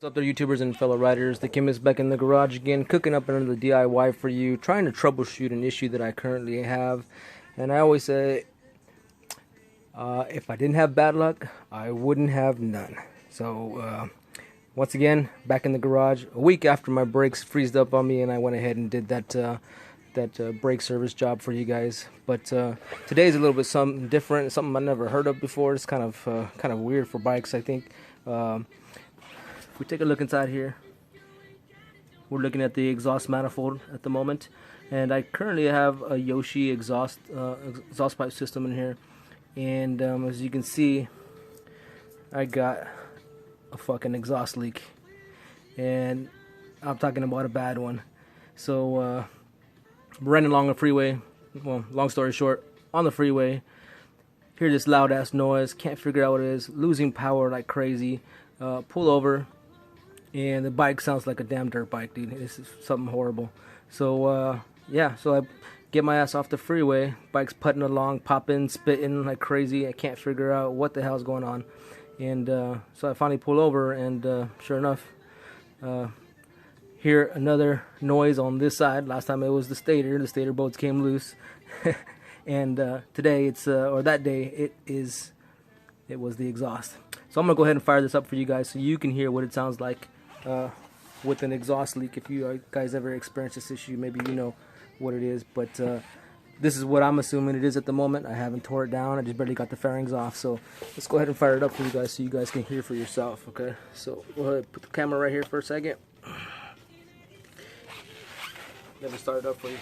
What's up there, YouTubers and fellow riders? The Kim is back in the garage again, cooking up another DIY for you, trying to troubleshoot an issue that I currently have. And I always say, if I didn't have bad luck, I wouldn't have none. So, once again, back in the garage, a week after my brakes freezed up on me, and I went ahead and did that brake service job for you guys. But today's a little bit something different, something I never heard of before. It's kind of weird for bikes, I think. If we take a look inside here, we're looking at the exhaust manifold at the moment, and I currently have a Yoshi exhaust pipe system in here, and as you can see, I got a fucking exhaust leak, and I'm talking about a bad one. So running along the freeway, well, long story short, on the freeway, hear this loud ass noise, can't figure out what it is, losing power like crazy, pull over, and the bike sounds like a damn dirt bike, dude. This is something horrible. So yeah, so I get my ass off the freeway, bike's putting along, popping, spitting like crazy. I can't figure out what the hell's going on, and so I finally pull over, and sure enough, hear another noise on this side. Last time it was the stator bolts came loose. And today it's or that day it was the exhaust. So I'm gonna go ahead and fire this up for you guys so you can hear what it sounds like with an exhaust leak. If you guys ever experience this issue, maybe you know what it is, but this is what I'm assuming it is at the moment. I haven't tore it down, I just barely got the fairings off. So let's go ahead and fire it up for you guys so you guys can hear for yourself. Okay, so go ahead, put the camera right here for a second. Let me start it up for you.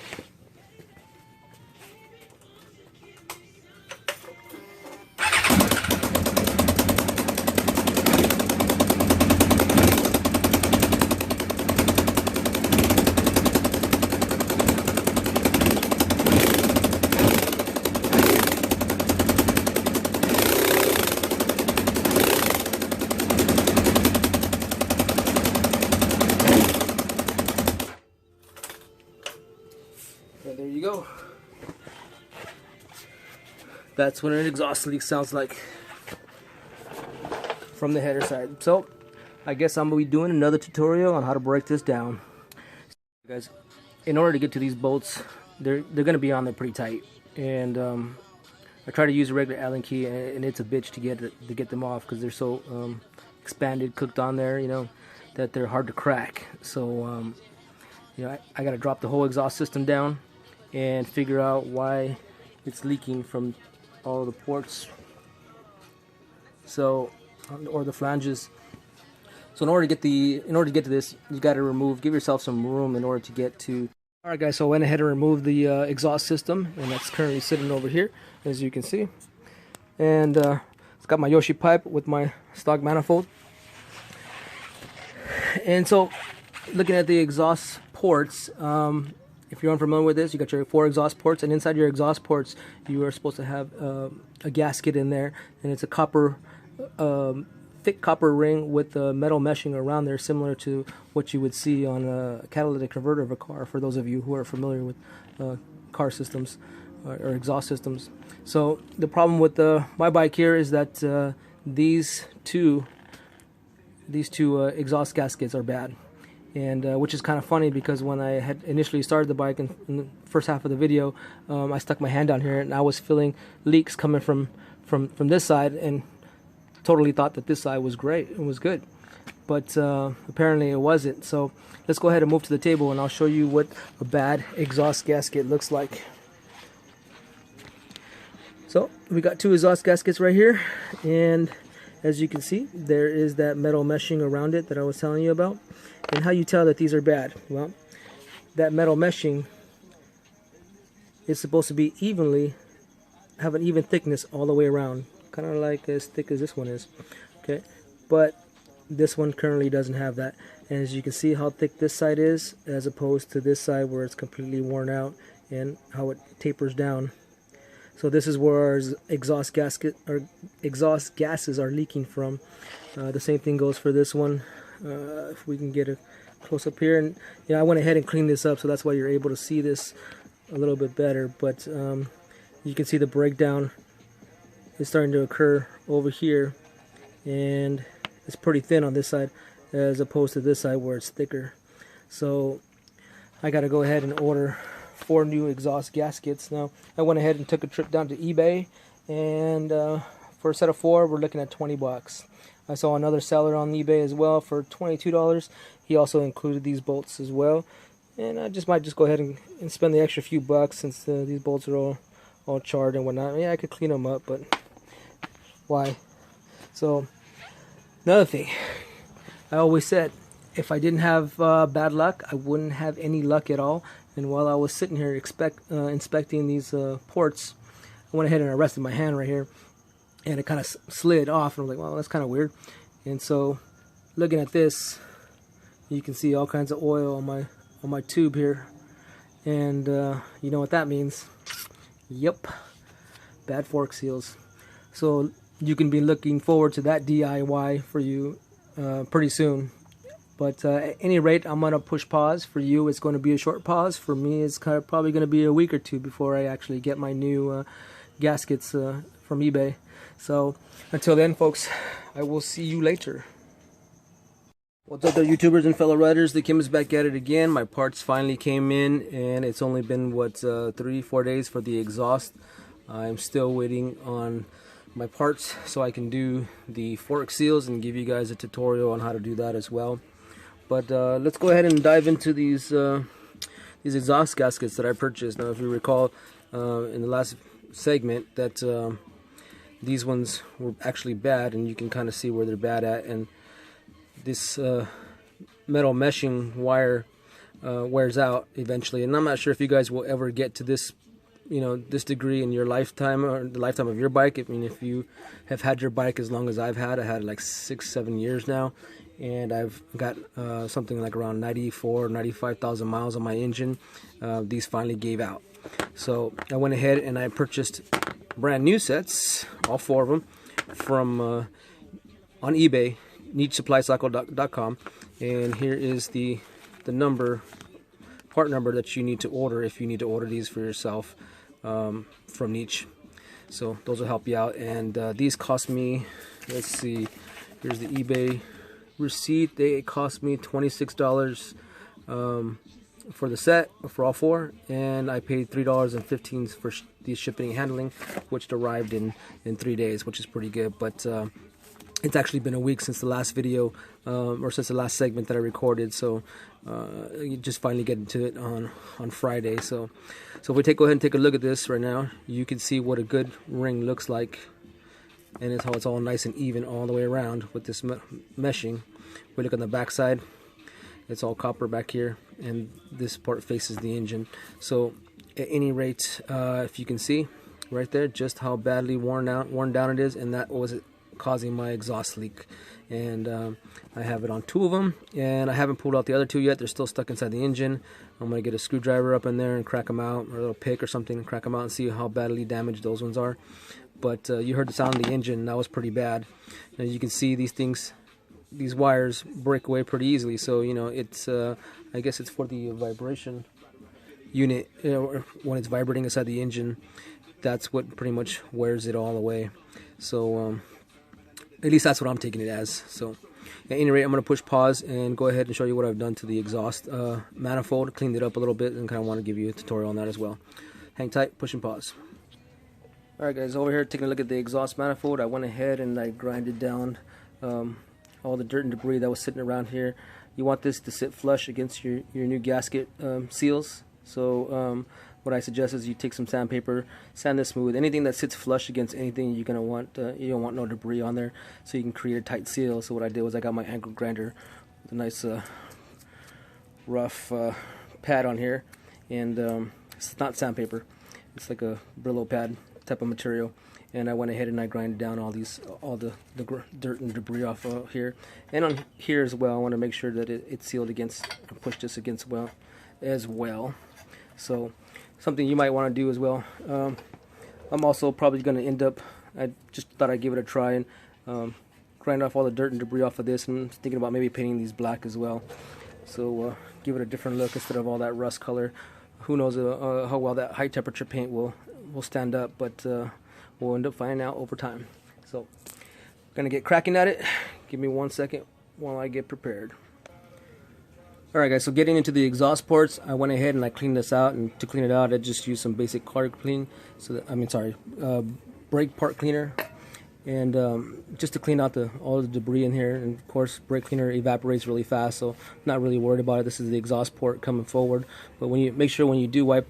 And there you go. That's what an exhaust leak sounds like from the header side. So I guess I'm gonna be doing another tutorial on how to break this down. Guys, in order to get to these bolts, they're gonna be on there pretty tight, and I try to use a regular Allen key, and it's a bitch to get them off because they're so expanded, cooked on there, you know, that they're hard to crack. So you know, I gotta drop the whole exhaust system down and figure out why it's leaking from all the ports, so, or the flanges. So in order to get to this, you got to give yourself some room in order to get to. All right, guys. So I went ahead and removed the exhaust system, and that's currently sitting over here, as you can see. And it's got my Yoshi pipe with my stock manifold. And so, looking at the exhaust ports, if you're unfamiliar with this, you got your 4 exhaust ports, and inside your exhaust ports, you are supposed to have a gasket in there, and it's a copper, thick copper ring with metal meshing around there, similar to what you would see on a catalytic converter of a car. For those of you who are familiar with car systems or exhaust systems, so the problem with my bike here is that these two exhaust gaskets are bad. And which is kind of funny because when I had initially started the bike in the first half of the video, I stuck my hand down here and I was feeling leaks coming from this side, and totally thought that this side was great, it was good, but apparently it wasn't. So let's go ahead and move to the table, and I'll show you what a bad exhaust gasket looks like. So we got 2 exhaust gaskets right here, and as you can see, there is that metal meshing around it that I was telling you about. And how you tell that these are bad? Well, that metal meshing is supposed to be have an even thickness all the way around, kind of like as thick as this one is. Okay, but this one currently doesn't have that. And as you can see how thick this side is, as opposed to this side where it's completely worn out, and how it tapers down. So this is where our exhaust gases are leaking from. The same thing goes for this one. If we can get a close up here, and I went ahead and cleaned this up, so that's why you're able to see this a little bit better. But you can see the breakdown is starting to occur over here, and it's pretty thin on this side. as opposed to this side where it's thicker. So I got to go ahead and order 4 new exhaust gaskets. Now I went ahead and took a trip down to eBay, and for a set of 4 we're looking at 20 bucks. I saw another seller on eBay as well for $22. He also included these bolts as well, and I might just go ahead and spend the extra few bucks since these bolts are all charred and whatnot. Yeah, I could clean them up, but why? So another thing, I always said if I didn't have bad luck, I wouldn't have any luck at all. And while I was sitting here inspecting these ports, I went ahead and I rested my hand right here, and it kind of slid off, and I was like, well, that's kind of weird. And so looking at this, you can see all kinds of oil on my tube here, and you know what that means. Yep, bad fork seals. So you can be looking forward to that DIY for you pretty soon. But at any rate, I'm going to push pause. For you, it's going to be a short pause. For me, it's probably going to be a week or two before I actually get my new gaskets from eBay. So until then, folks, I will see you later. What's up there, YouTubers and fellow riders? The Kim is back at it again. My parts finally came in, and it's only been, what, 3-4 days for the exhaust. I'm still waiting on my parts so I can do the fork seals and give you guys a tutorial on how to do that as well. But let's go ahead and dive into these exhaust gaskets that I purchased. Now, if you recall in the last segment that these ones were actually bad, and you can kind of see where they're bad at, and this metal meshing wire wears out eventually. And I'm not sure if you guys will ever get to this, this degree in your lifetime or the lifetime of your bike. I mean, if you have had your bike as long as I had it like 6-7 years now, and I've got something like around 95,000 miles on my engine. These finally gave out, so I went ahead and I purchased brand new sets, all 4 of them, from on eBay, nichesupplycycle.com, and here is the part number that you need to order if you need to order these for yourself from Niche. So those will help you out. And these cost me, let's see, here's the eBay receipt. They cost me $26 for the set, for all 4, and I paid $3.15 for the shipping and handling, which arrived in 3 days, which is pretty good. But it's actually been a week since the last video, or since the last segment that I recorded, so you just finally get into it on Friday. So if we go ahead and take a look at this right now, you can see what a good ring looks like, and it's how it's all nice and even all the way around with this meshing. We look on the back side, it's all copper back here, and this part faces the engine. So at any rate, if you can see right there just how badly worn down it is, and that was causing my exhaust leak. And I have it on 2 of them, and I haven't pulled out the other 2 yet. They're still stuck inside the engine. I'm going to get a screwdriver up in there and crack them out, or a little pick or something, and crack them out and see how badly damaged those ones are. But you heard the sound of the engine. That was pretty bad. And you can see these wires break away pretty easily. So it's I guess it's for the vibration unit, when it's vibrating inside the engine. That's what pretty much wears it all away. So at least that's what I'm taking it as. So at any rate, I'm going to push pause and go ahead and show you what I've done to the exhaust manifold. Cleaned it up a little bit and kind of want to give you a tutorial on that as well. Hang tight, push and pause. Alright guys, over here taking a look at the exhaust manifold. I went ahead and I grinded down all the dirt and debris that was sitting around here. You want this to sit flush against your new gasket seals. So what I suggest is you take some sandpaper, sand this smooth. Anything that sits flush against anything, you're gonna want you don't want no debris on there, so you can create a tight seal. So what I did was I got my angle grinder with a nice rough pad on here, and it's not sandpaper, it's like a Brillo pad type of material. And I went ahead and I grinded down all the dirt and debris off here, and on here as well. I want to make sure that it's sealed against, or pushed this against as well. So something you might want to do as well. I'm also probably going to end up, I just thought I'd give it a try and grind off all the dirt and debris off of this, and I'm thinking about maybe painting these black as well. So give it a different look instead of all that rust color. Who knows how well that high temperature paint will stand up, but we'll end up finding out over time. So I'm going to get cracking at it. Give me 1 second while I get prepared. Alright guys, so getting into the exhaust ports, I went ahead and I cleaned this out, and to clean it out I just used some basic car clean, so that, brake part cleaner, and just to clean out all the debris in here. And of course brake cleaner evaporates really fast, so I'm not really worried about it. This is the exhaust port coming forward, but when you make sure when you do wipe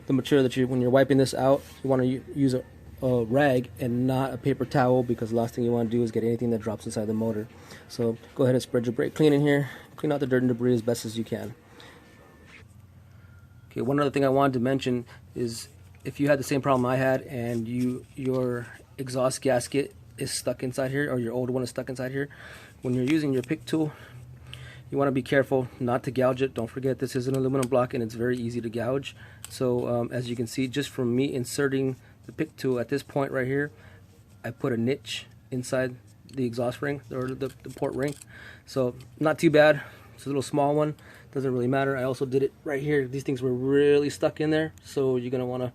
the material that when you're wiping this out, you want to use a rag and not a paper towel, because the last thing you want to do is get anything that drops inside the motor. So go ahead and spread your brake clean in here, clean out the dirt and debris as best as you can. Okay, one other thing I wanted to mention is, if you had the same problem I had and your exhaust gasket is stuck inside here, or your old one is stuck inside here, when you're using your pick tool, you want to be careful not to gouge it. Don't forget, this is an aluminum block and it's very easy to gouge. So as you can see, just from me inserting the pick tool at this point right here, I put a niche inside the exhaust ring, or the port ring. So not too bad. It's a little small one, doesn't really matter. I also did it right here. These things were really stuck in there, so you're gonna want to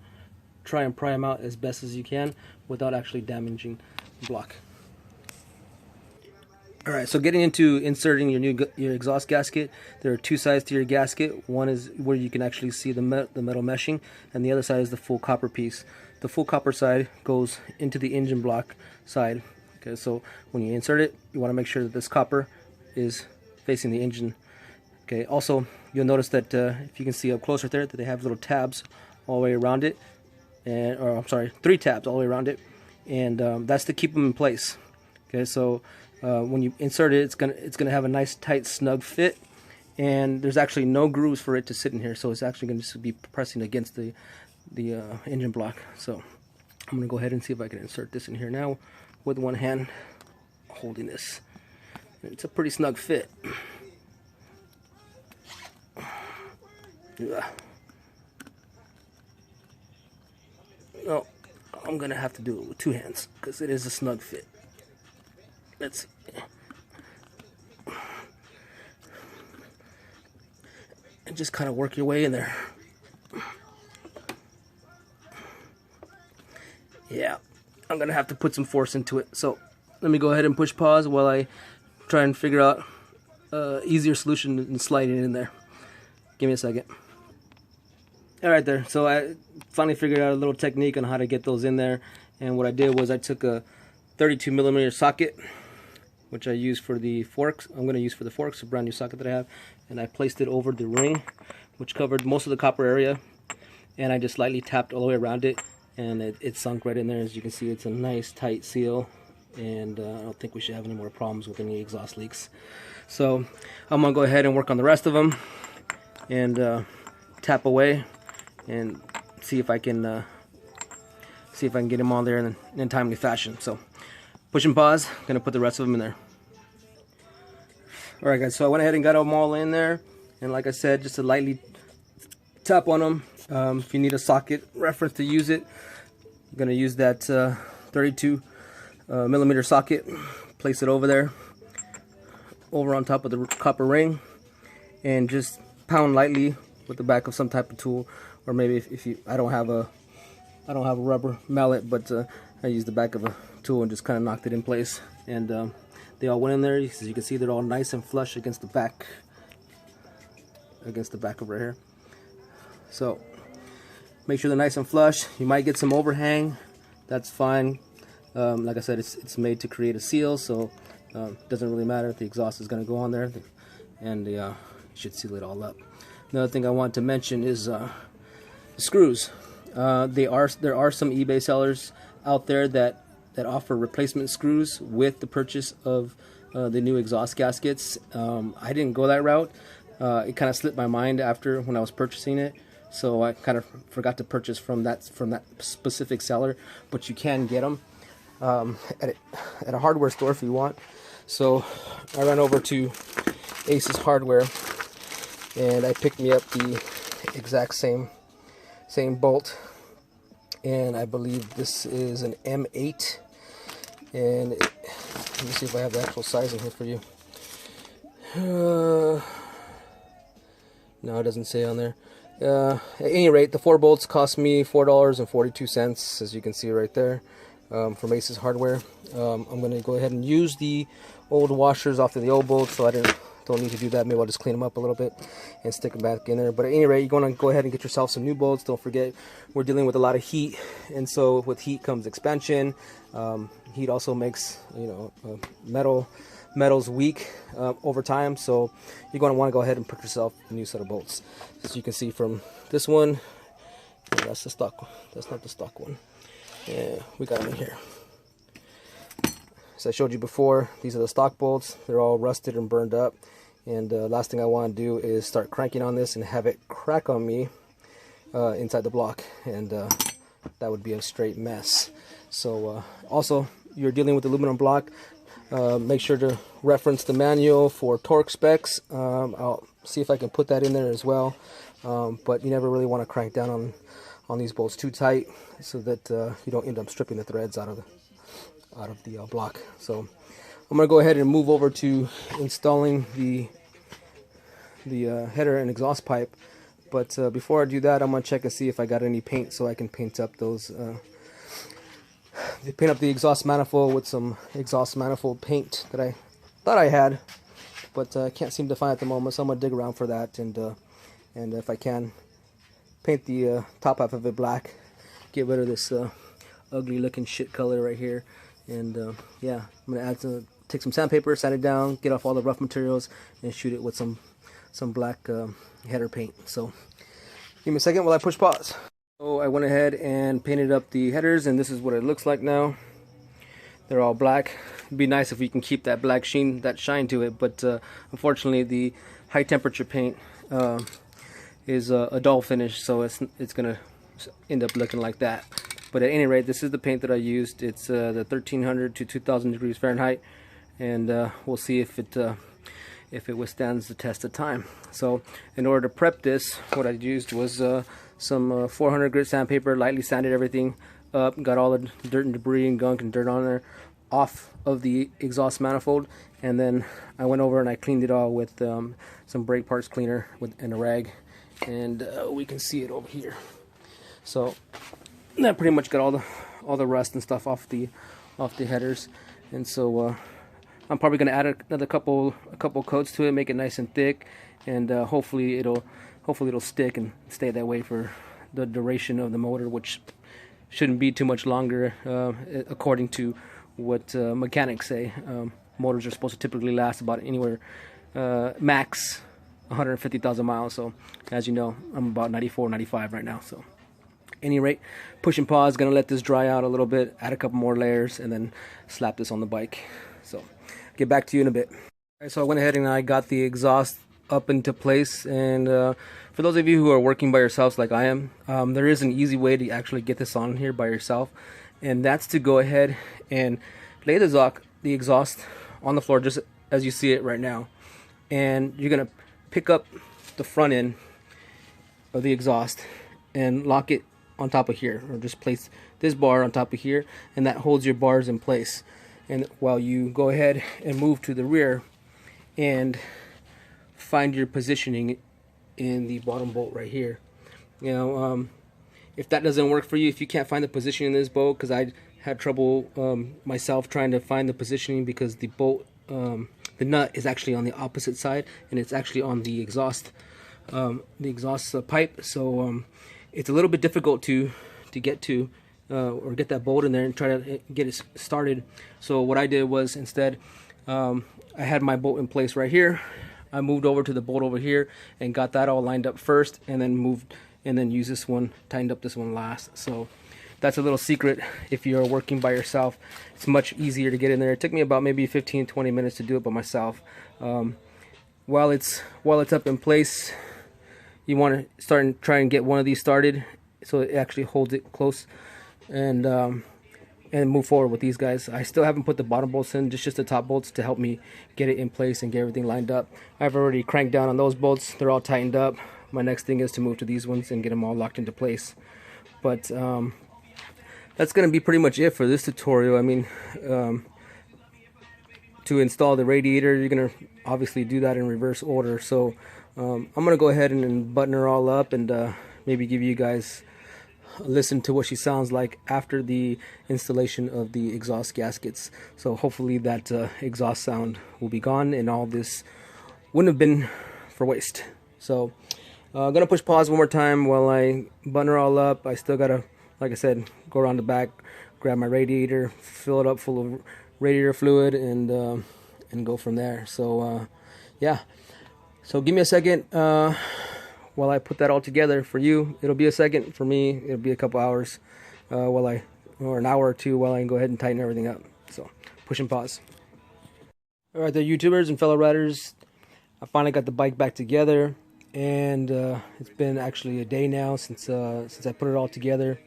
try and pry them out as best as you can without actually damaging the block. Alright, so getting into inserting your exhaust gasket, there are two sides to your gasket. One is where you can actually see the metal meshing, and the other side is the full copper piece. The full copper side goes into the engine block side. Okay, so when you insert it, you want to make sure that this copper is facing the engine. Okay, also you'll notice that if you can see up close right there, that they have little tabs all the way around it, and I'm sorry, 3 tabs all the way around it, and that's to keep them in place. Okay, so when you insert it, it's gonna have a nice tight snug fit, and there's actually no grooves for it to sit in here, so it's actually going to be pressing against the engine block. So I'm gonna go ahead and see if I can insert this in here now with one hand holding this. It's a pretty snug fit. Yeah. No, I'm gonna have to do it with 2 hands because it is a snug fit. Let's see. And just kind of work your way in there. Yeah, I'm gonna have to put some force into it. So let me go ahead and push pause while I try and figure out easier solution than sliding it in there. Give me a second. Alright there, so I finally figured out a little technique on how to get those in there, and what I did was I took a 32mm socket, which I use for the forks. I'm going to use for the forks, a brand new socket that I have, and I placed it over the ring, which covered most of the copper area, and I just lightly tapped all the way around it, and it sunk right in there. As you can see, it's a nice tight seal, and I don't think we should have any more problems with any exhaust leaks. So I'm going to go ahead and work on the rest of them, and tap away and see if I can get them all there in a timely fashion. So push and pause, gonna put the rest of them in there. Alright guys, so I went ahead and got them all in there, and like I said, just to lightly tap on them. If you need a socket reference to use it, I'm gonna use that 32mm socket. Place it over there, over on top of the copper ring, and just pound lightly with the back of some type of tool, or maybe I don't have a rubber mallet, but I use the back of a tool and just kind of knocked it in place, and they all went in there. As you can see, they're all nice and flush against the back over here. So make sure they're nice and flush. You might get some overhang, that's fine. Like I said, it's made to create a seal, so it doesn't really matter if the exhaust is going to go on there, and you should seal it all up. Another thing I want to mention is screws. There are some eBay sellers out there that offer replacement screws with the purchase of the new exhaust gaskets. I didn't go that route. It kind of slipped my mind after when I was purchasing it, so I kind of forgot to purchase from that specific seller. But you can get them at a hardware store if you want. So I ran over to Ace's Hardware, and I picked me up the exact same bolt, and I believe this is an M8, and let me see if I have the actual sizing here for you. No, it doesn't say on there. At any rate, the 4 bolts cost me $4.42, as you can see right there. from Ace's Hardware. I'm going to go ahead and use the old washers off of the old bolts, so I don't need to do that. Maybe I'll just clean them up a little bit and stick them back in there. But at any rate, you're going to go ahead and get yourself some new bolts. Don't forget, we're dealing with a lot of heat, and so with heat comes expansion. Heat also makes, you know, metals weak over time, so you're going to want to go ahead and put yourself a new set of bolts. As you can see from this one, that's the stock one. That's not the stock one. Yeah, we got them in here. As I showed you before, these are the stock bolts. They're all rusted and burned up, and last thing I want to do is start cranking on this and have it crack on me inside the block, and that would be a straight mess. So also, you're dealing with aluminum block. Make sure to reference the manual for torque specs. I'll see if I can put that in there as well. But you never really want to crank down on these bolts too tight, so that you don't end up stripping the threads out of the block. So I'm gonna go ahead and move over to installing the header and exhaust pipe. But before I do that, I'm gonna check and see if I got any paint, so I can paint up those. Paint up the exhaust manifold with some exhaust manifold paint that I thought I had, but can't seem to find at the moment. So I'm gonna dig around for that, and if I can, paint the top half of it black, get rid of this ugly looking shit color right here, and yeah, I'm gonna take some sandpaper, sand it down, get off all the rough materials, and shoot it with some black header paint. So give me a second while I push pause. So I went ahead and painted up the headers, and this is what it looks like now. They're all black. It'd be nice if we can keep that black sheen, that shine to it, but unfortunately the high temperature paint is a dull finish, so it's gonna end up looking like that. But at any rate, this is the paint that I used. It's the 1300 to 2000 degrees Fahrenheit, and we'll see if it withstands the test of time. So in order to prep this, what I used was some 400 grit sandpaper, lightly sanded everything up, got all the dirt and debris and gunk and dirt on there off of the exhaust manifold, and then I went over and I cleaned it all with some brake parts cleaner and a rag, and we can see it over here. So that pretty much got all the rust and stuff off the headers, and so I'm probably going to add another couple coats to it, make it nice and thick, and hopefully it'll stick and stay that way for the duration of the motor, which shouldn't be too much longer, according to what mechanics say. Motors are supposed to typically last about anywhere max 150,000 miles. So as you know, I'm about 94, 95 right now. So any rate, push and pause, gonna let this dry out a little bit, add a couple more layers, and then slap this on the bike. So get back to you in a bit. All right, so I went ahead and I got the exhaust up into place, and for those of you who are working by yourselves like I am, there is an easy way to actually get this on here by yourself, and that's to go ahead and lay the exhaust on the floor just as you see it right now, and you're gonna pick up the front end of the exhaust and lock it on top of here, or just place this bar on top of here, and that holds your bars in place. And while you go ahead and move to the rear and find your positioning in the bottom bolt right here. You know, if that doesn't work for you, if you can't find the positioning in this bolt, because I had trouble myself trying to find the positioning, because the bolt, the nut is actually on the opposite side, and it's actually on the exhaust pipe. So it's a little bit difficult to get to, or get that bolt in there and try to get it started. So what I did was, instead, I had my bolt in place right here. I moved over to the bolt over here and got that all lined up first, and then used this one, tightened up this one last. So that's a little secret. If you're working by yourself, it's much easier to get in there. It took me about maybe 15-20 minutes to do it by myself. While it's up in place, you want to start and try and get one of these started so it actually holds it close, and move forward with these guys. I still haven't put the bottom bolts in, just the top bolts to help me get it in place and get everything lined up. I've already cranked down on those bolts. They're all tightened up. My next thing is to move to these ones and get them all locked into place. But that's going to be pretty much it for this tutorial. I mean, to install the radiator, you're going to obviously do that in reverse order. So I'm going to go ahead and button her all up, and maybe give you guys listen to what she sounds like after the installation of the exhaust gaskets. So hopefully that exhaust sound will be gone and all this wouldn't have been for waste. So I'm gonna push pause one more time while I button her all up. I still gotta, like I said, go around the back, grab my radiator, fill it up full of radiator fluid, and go from there. So yeah, so give me a second while I put that all together. For you, it'll be a second. For me, it'll be a couple hours or an hour or two while I can go ahead and tighten everything up. So push and pause. All right, there, YouTubers and fellow riders, I finally got the bike back together, and it's been actually a day now since I put it all together.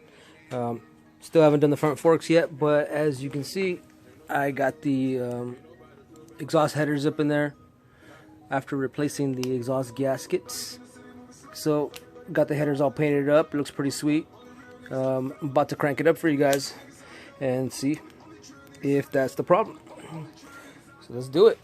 Still haven't done the front forks yet, but as you can see, I got the exhaust headers up in there after replacing the exhaust gaskets. So got the headers all painted up. It looks pretty sweet. I'm about to crank it up for you guys and see if that's the problem. So let's do it.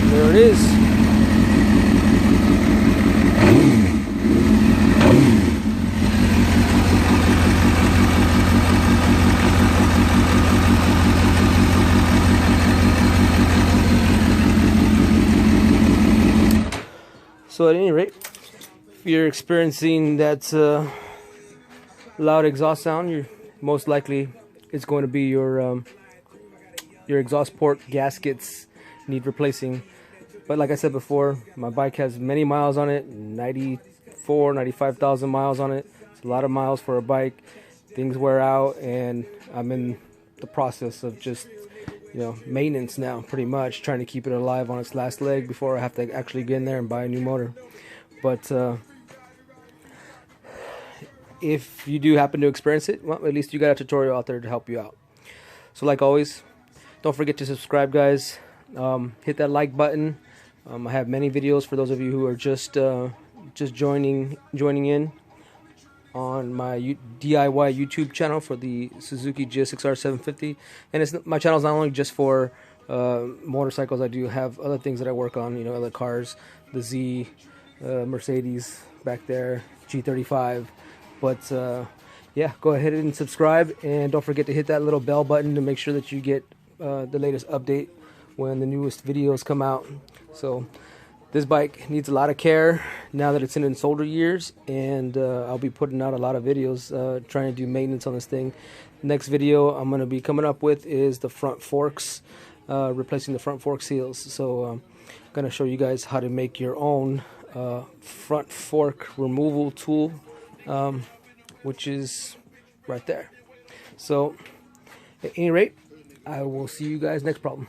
There it is. So at any rate, if you're experiencing that loud exhaust sound, most likely it's going to be your exhaust port gaskets need replacing. But like I said before, my bike has many miles on it, 95,000 miles on it. It's a lot of miles for a bike. Things wear out, and I'm in the process of just, maintenance now, pretty much, trying to keep it alive on its last leg before I have to actually get in there and buy a new motor. But if you do happen to experience it, well, at least you got a tutorial out there to help you out. So like always, don't forget to subscribe, guys. Hit that like button. I have many videos for those of you who are just joining in on my DIY YouTube channel for the Suzuki GSX-R 750. And my channel is not only just for motorcycles. I do have other things that I work on, other cars, the Z, Mercedes back there, G35. But yeah, go ahead and subscribe, and don't forget to hit that little bell button to make sure that you get the latest update when the newest videos come out. So this bike needs a lot of care now that it's in its older years, and I'll be putting out a lot of videos trying to do maintenance on this thing. Next video I'm going to be coming up with is the front forks, replacing the front fork seals. So I'm going to show you guys how to make your own front fork removal tool, which is right there. So at any rate, I will see you guys next problem.